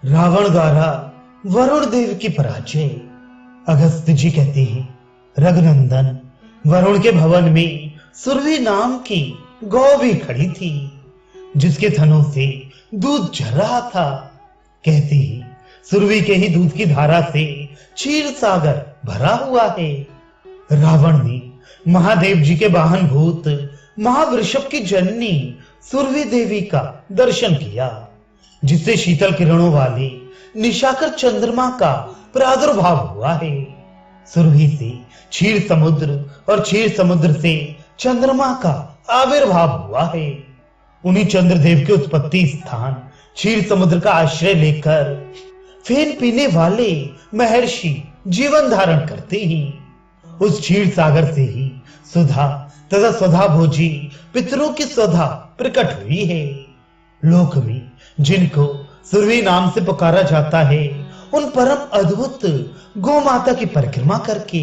रावण द्वारा वरुण देव की पराजय। अगस्त्य जी कहते हैं, रघुनंदन, वरुण के भवन में सुरभि नाम की गौ भी खड़ी थी, जिसके थनों से दूध झर रहा था। कहते ही सुरभि के ही दूध की धारा से क्षीर सागर भरा हुआ है। रावण ने महादेव जी के वाहन भूत महावृषभ की जननी सुरभि देवी का दर्शन किया, जिससे शीतल किरणों वाले निशाकर चंद्रमा का प्रादुर्भाव हुआ है। सुरभि से क्षीर समुद्र और क्षीर समुद्र से चंद्रमा का आविर्भाव हुआ है। उन्हीं चंद्रदेव के उत्पत्ति स्थान क्षीर समुद्र का आश्रय लेकर फेन पीने वाले महर्षि जीवन धारण करते हैं। उस क्षीर सागर से ही सुधा तथा स्वधा भोजी पितरों की स्वधा प्रकट हुई है। लोक में जिनको सुरभि नाम से पुकारा जाता है, उन परम अद्भुत गौ माता की परिक्रमा करके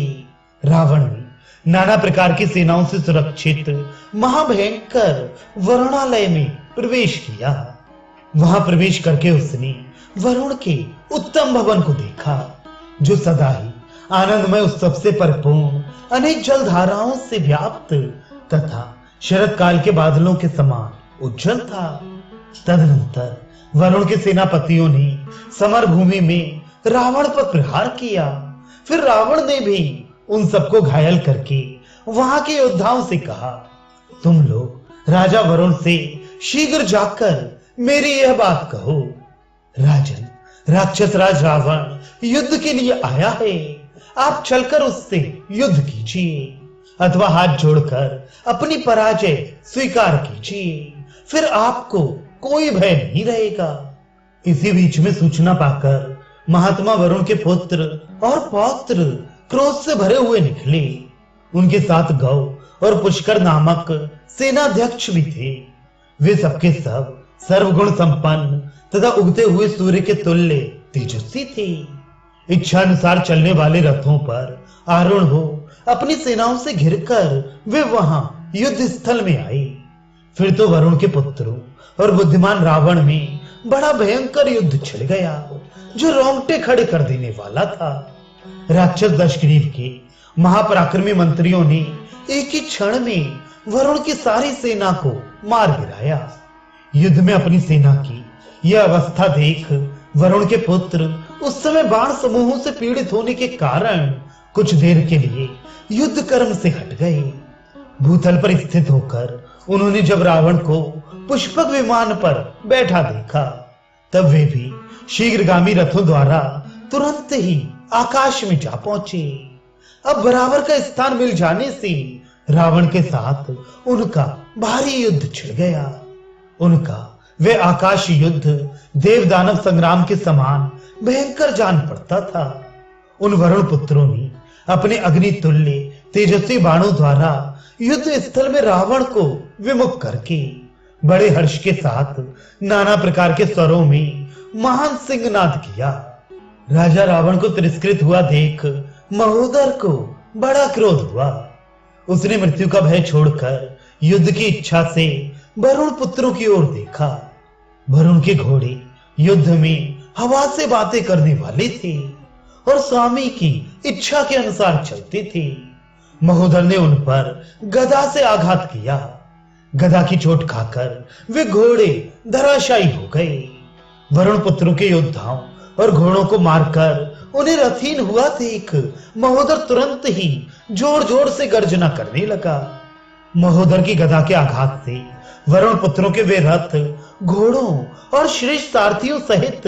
रावण ने नाना प्रकार की सेनाओं से सुरक्षित महाभयंकर वरुणालय में प्रवेश किया। वहां प्रवेश करके उसने वरुण के उत्तम भवन को देखा, जो सदा ही आनंदमय उत्सव से परिपूर्ण अनेक जलधाराओं से व्याप्त तथा शरद काल के बादलों के समान उज्जवल था। तदनंतर वरुण के सेनापतियों ने समर भूमि में रावण पर प्रहार किया। फिर रावण ने भी उन सबको घायल करके वहां के योद्धाओं से कहा, तुम लोग राजा वरुण से शीघ्र जाकर मेरी यह बात कहो, राजन, राक्षस राज रावण युद्ध के लिए आया है। आप चलकर उससे युद्ध कीजिए अथवा हाथ जोड़कर अपनी पराजय स्वीकार कीजिए, फिर आपको कोई भय नहीं रहेगा। इसी बीच में सूचना पाकर महात्मा वरुण के पुत्र और पौत्र क्रोध से भरे हुए निकले। उनके साथ गौ और पुष्कर नामक सेनाध्यक्ष भी थे। वे सबके सब सर्वगुण संपन्न तथा उगते हुए सूर्य के तुल्य तेजस्वी थे। इच्छा अनुसार चलने वाले रथों पर आरूढ़ हो अपनी सेनाओं से घिरकर वे वहां युद्ध स्थल में आए। फिर तो वरुण के पुत्रों और बुद्धिमान रावण में बड़ा भयंकर युद्ध छिड़ गया, जो रोंगटे खड़े कर देने वाला था। राक्षस दशग्रीव के महापराक्रमी मंत्रियों ने एक ही क्षण में वरुण की सारी सेना को मार गिराया। युद्ध में अपनी सेना की यह अवस्था देख वरुण के पुत्र उस समय बाण समूहों से पीड़ित होने के कारण कुछ देर के लिए युद्ध कर्म से हट गए। भूतल पर स्थित होकर उन्होंने जब रावण को पुष्पक विमान पर बैठा देखा, तब वे भी शीघ्रगामी रथों द्वारा तुरंत ही आकाश में जा पहुंचे। अब बराबर का स्थान मिल जाने से रावण के साथ उनका भारी युद्ध छिड़ गया। उनका वे आकाश युद्ध देव दानव संग्राम के समान भयंकर जान पड़ता था। उन वरुण पुत्रों ने अपने अग्नि तुल्य तेजस्वी बाणों द्वारा युद्ध स्थल में रावण को विमुख करके बड़े हर्ष के साथ नाना प्रकार के स्वरों में महान सिंहनाद किया। राजा रावण को तिरस्कृत हुआ देख महोदर को बड़ा क्रोध हुआ। उसने मृत्यु का भय छोड़कर युद्ध की इच्छा से वरुण पुत्रों की ओर देखा। वरुण के घोड़े युद्ध में हवा से बातें करने वाले थे और स्वामी की इच्छा के अनुसार चलते थे। महोदर ने उन पर गदा से आघात किया। गदा की चोट खाकर वे घोड़े धराशायी हो गए। वरुण पुत्रों के योद्धाओं और घोड़ों को मारकर उन्हें रथहीन हुआ देख महोदर तुरंत ही जोर जोर से गर्जना करने लगा। महोदर की गदा के आघात से वरुण पुत्रों के वे रथ घोड़ों और श्रेष्ठ सारथियों सहित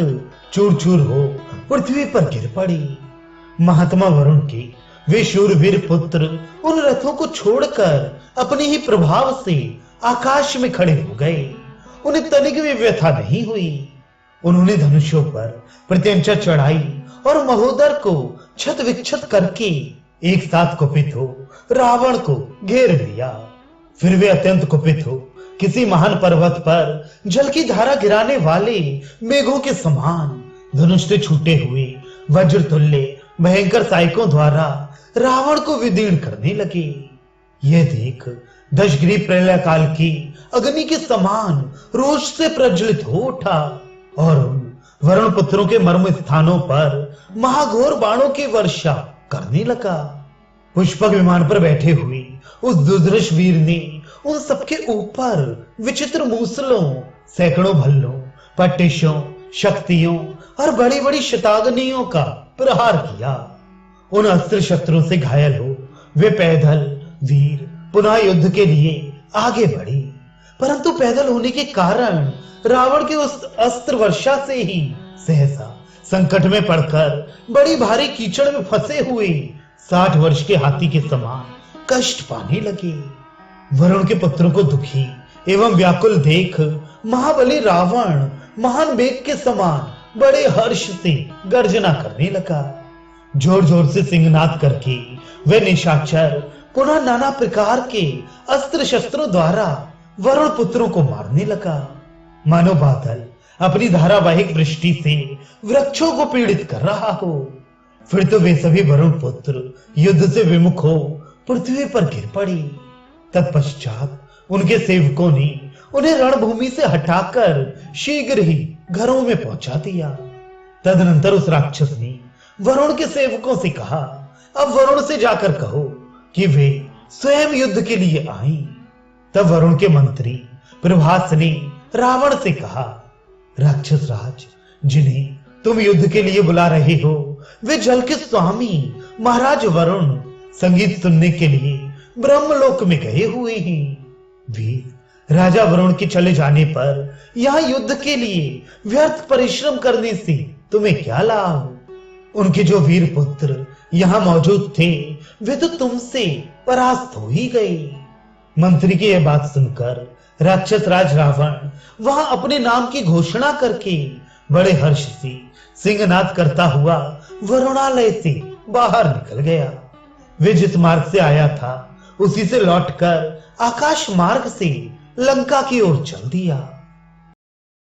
चूर चूर हो पृथ्वी पर गिर पड़े। महात्मा वरुण के वे शूरवीर पुत्र उन रथों को छोड़कर अपने ही प्रभाव से आकाश में खड़े हो गए। उन्हें तनिक भी व्यथा नहीं हुई। उन्होंने धनुषों पर प्रत्यंचा चढ़ाई और महोदर को छत विक्षत करके एक साथ कुपित हो रावण को घेर लिया। फिर वे अत्यंत कुपित हो किसी महान पर्वत पर जल की धारा गिराने वाले मेघों के समान धनुष से छूटे हुए वज्र तुल्य भयंकर सायकों द्वारा रावण को विदीर्ण करने लगे। यह देख दशग्रीव प्रलय काल की अग्नि के समान रोष से प्रज्वलित हो उठा और उन वरुण पुत्रों के मर्म स्थानों पर महाघोर बाणों की वर्षा करने लगा। पुष्पक विमान पर बैठे हुए उस दुर्धर्ष वीर ने उन सबके ऊपर विचित्र मूसलों, सैकड़ों भल्लों, पट्टिशों, शक्तियों और बड़ी बड़ी शताग्नियों का प्रहार किया। उन अस्त्र शस्त्रों से घायल हो वे पैदल वीर पुनः युद्ध के लिए आगे बढ़े, परंतु पैदल होने के कारण रावण के उस अस्त्र वर्षा से ही सहसा संकट में पड़कर बड़ी भारी कीचड़ में फंसे हुए 60 वर्ष के हाथी के समान कष्ट पाने लगे। वरुण के पुत्रों को दुखी एवं व्याकुल देख महाबली रावण महान मेघ के समान बड़े हर्ष से गर्जना करने लगा। जोर जोर से सिंहनाद करके वे निशाचर पुनः नाना प्रकार के अस्त्र शस्त्रों द्वारा वरुण पुत्रों को मारने लगा। मानो बादल अपनी धारावाहिक वृष्टि से वृक्षों को पीड़ित कर रहा हो। फिर तो वे सभी वरुण पुत्र युद्ध से विमुख हो पृथ्वी पर गिर पड़े। तत्पश्चात उनके सेवकों ने उन्हें रणभूमि से हटाकर शीघ्र ही घरों में पहुंचा दिया। तदनंतर उस राक्षस ने वरुण के सेवकों से कहा, अब वरुण से जाकर कहो कि वे स्वयं युद्ध के लिए आए। तब वरुण के मंत्री प्रभास ने रावण से कहा, राक्षस राज, जिन्हें तुम युद्ध के लिए बुला रहे हो वे जल के स्वामी महाराज वरुण संगीत सुनने के लिए ब्रह्मलोक में गए हुए हैं। वीर राजा वरुण के चले जाने पर यहाँ युद्ध के लिए व्यर्थ परिश्रम करने से तुम्हें क्या लाभ? उनके जो वीर पुत्र यहाँ मौजूद थे वे तो तुमसे परास्त हो ही गए। मंत्री की यह बात सुनकर राक्षस राज रावण वहां अपने नाम की घोषणा करके बड़े हर्ष से सिंहनाद करता हुआ वरुणालय से बाहर निकल गया। वे जिस मार्ग से आया था उसी से लौटकर आकाश मार्ग से लंका की ओर चल दिया।